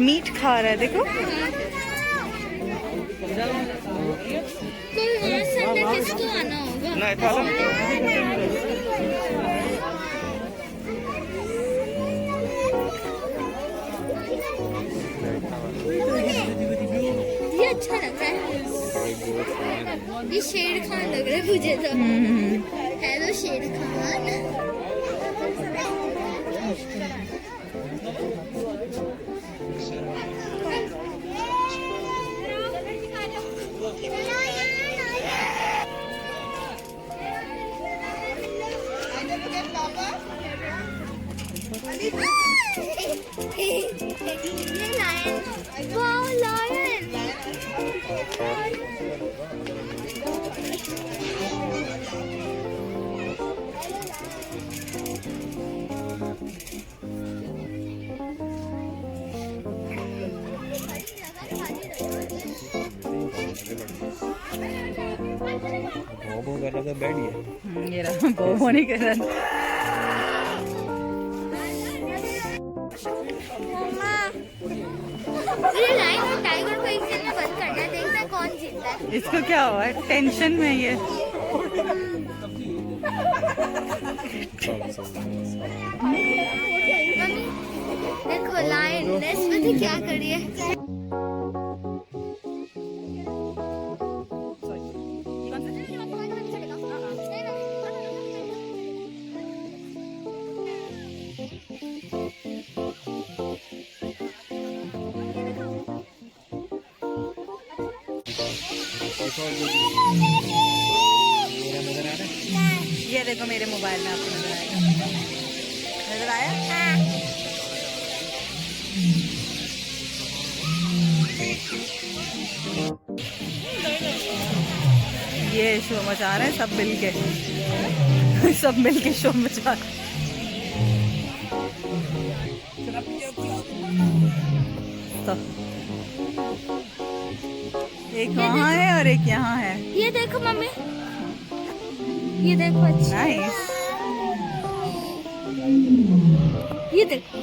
Meet खा रहा है देखो। किसको आना होगा? नहीं था ये अच्छा लग रहा है। ये शेर खान लग रहा है मुझे तो। हेलो शेर खान। भों कर रहा था बैठ गया। ये रहा भों नहीं कर रहा। टाइगर को एक जन में बंद करना, देखना कौन जीतता है। इसको क्या हुआ है? टेंशन में ये। देखो लाइन थी क्या करिए। ये देखो मेरे मोबाइल में आपको नजर आएगा, नजर आया? ये शो मचा रहे हैं सब मिलके सब मिलके शो मचा रहे तो एक वहाँ है और एक यहाँ है। ये देखो मम्मी, ये देखो। अच्छा नाइस। ये देखो,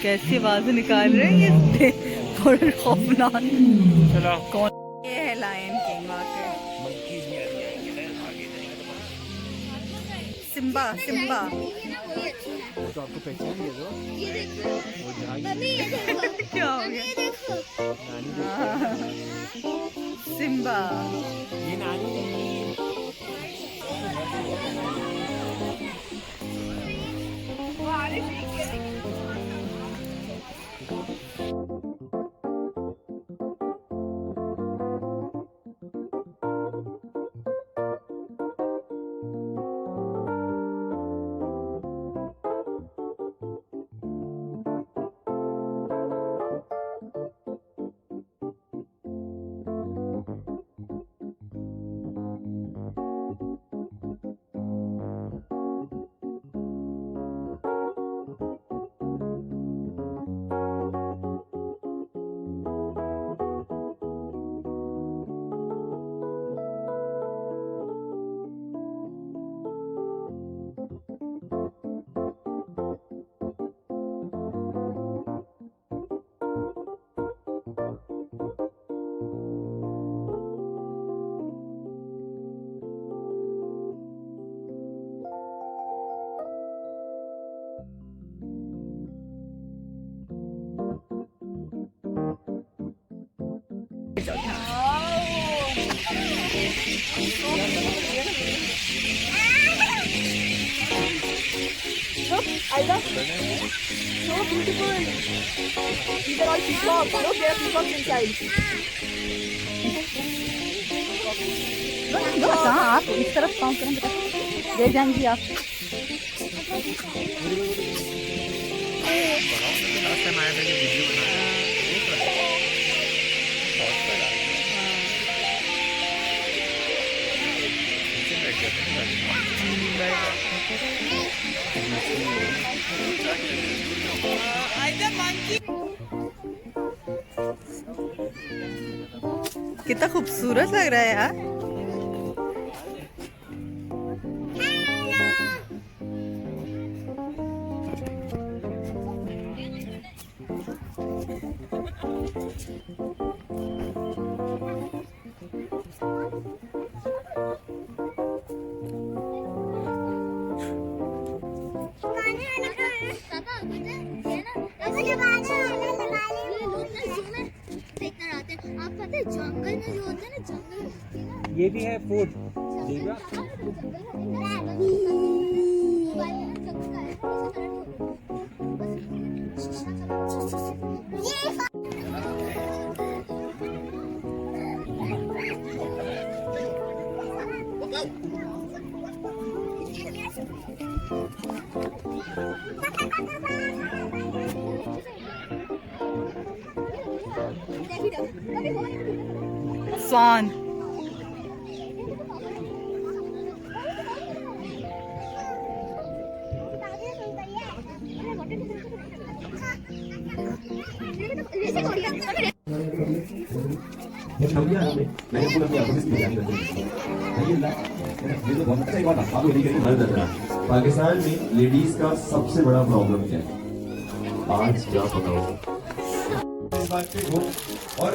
कैसी आवाज निकाल रहे हैं ये थोड़े खौफनाक। चलो कौन? ये है लायन किंग वाकई। सिम्बा सिम्बा तो आपको पहचान दिया दो। ये देखो मम्मी, ये देखो क्या हो गया? ये देखो सिम्बा। ये नानी Aida, so beautiful. These are all peacocks. Look, there are peacocks inside. कहाँ आप इस तरफ काम करें बेटा, ले जाएंगी आप। कितना खूबसूरत लग रहा है यार। जंगल में जो होता है ना, जंगल ये भी है फूड देगा। स्वान पाकिस्तान में लेडीज का सबसे बड़ा प्रॉब्लम क्या है आज क्या पता होगा इस बात पे हो। और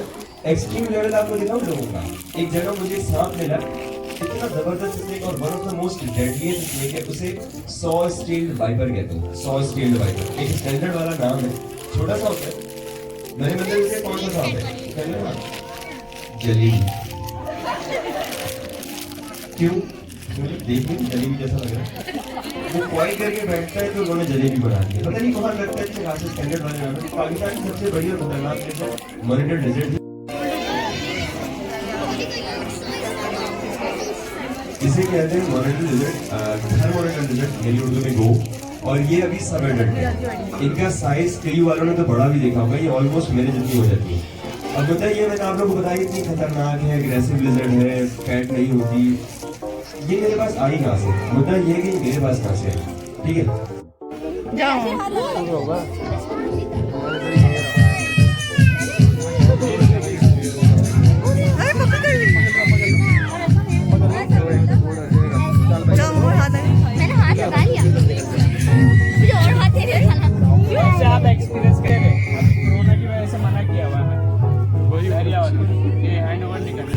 एक्सट्रीम लेवल आपको दिखाऊं लोगों का। एक जगह मुझे सांप मिला, इतना जबरदस्त स्नेक और one of the most deadliest snake है, उसे सॉ स्टेल्ड वाइपर कहते हैं। सॉ स्टेल्ड वाइपर एक स्टैंडर्ड वाला नाम है, छोटा सा होता है। मैंने मतलब इसे कौन सा सांप है पहले ना, जलेबी। क्यों? मुझे देखने में जलेबी जैसा लग रहा है। वो क्वाई करके बैठता है तो उन्होंने जलेबी बना दी। पता नहीं कहाँ लगता है खासे स्टैंडर्ड वाले नाम है। पाकिस्तान की सबसे बड़ी और खतरनाक मॉनिटर डेजर्ट इसे कहते हैं मॉनिटर डेजर्ट, हर मॉनिटर डेजर्ट मेरी उर्दू में गो। और ये अभी सब एडल्ट है। इनका साइज कई वालों ने तो बड़ा भी देखा होगा, ये ऑलमोस्ट मेरे जितनी हो जाती है। अब मुद्दा ये मैंने आप लोगों को बताया इतनी खतरनाक है, अग्रेसिव लिजर्ड है, फैट नहीं होती। ये मेरे पास आई कहाँ से? मुद्दा ये है कि मेरे पास कहाँ से आई, ठीक है? जाओ अरे पकड़ ली। जाओ हाथ लगा। मैंने हाथ लगा लिया, मुझे और हाथ नहीं लगाना। इससे आप एक्सपीरियंस करेंगे। कोरोना की वजह से मना किया हुआ है, वही बहरिया वाला ये हैंड ओवर नहीं करना।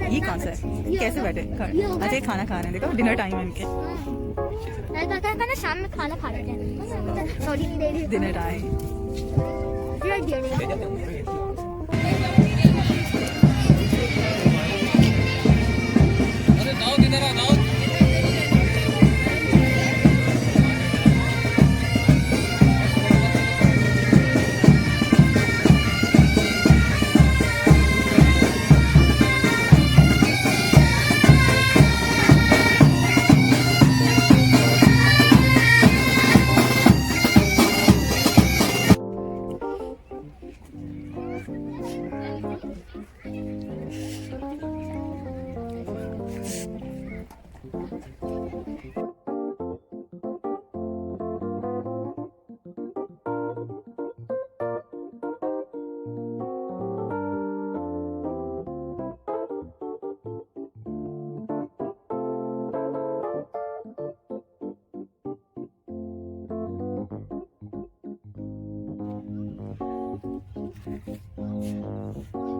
ये कौन सा है? कैसे बैठे? अच्छा ये खाना खा रहे हैं, देखो डिनर टाइम है इनके। ना शाम में खाना खा रहे हैं, सॉरी नहीं दे रही डिनर टाइम।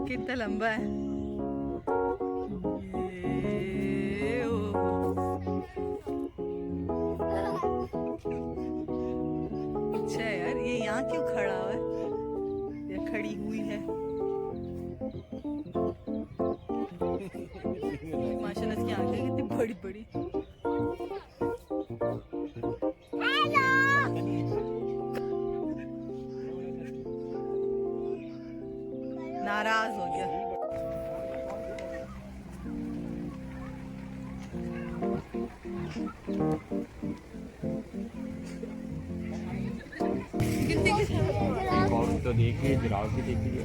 कितना लंबा है ये, अच्छा है यार। ये यहाँ क्यों खड़ा हुआ है या खड़ी हुई है? माशाल्लाह इसकी आंखें कितनी बड़ी बड़ी। नाराज हो गया। और तो देखिए जिराफ भी देखिए।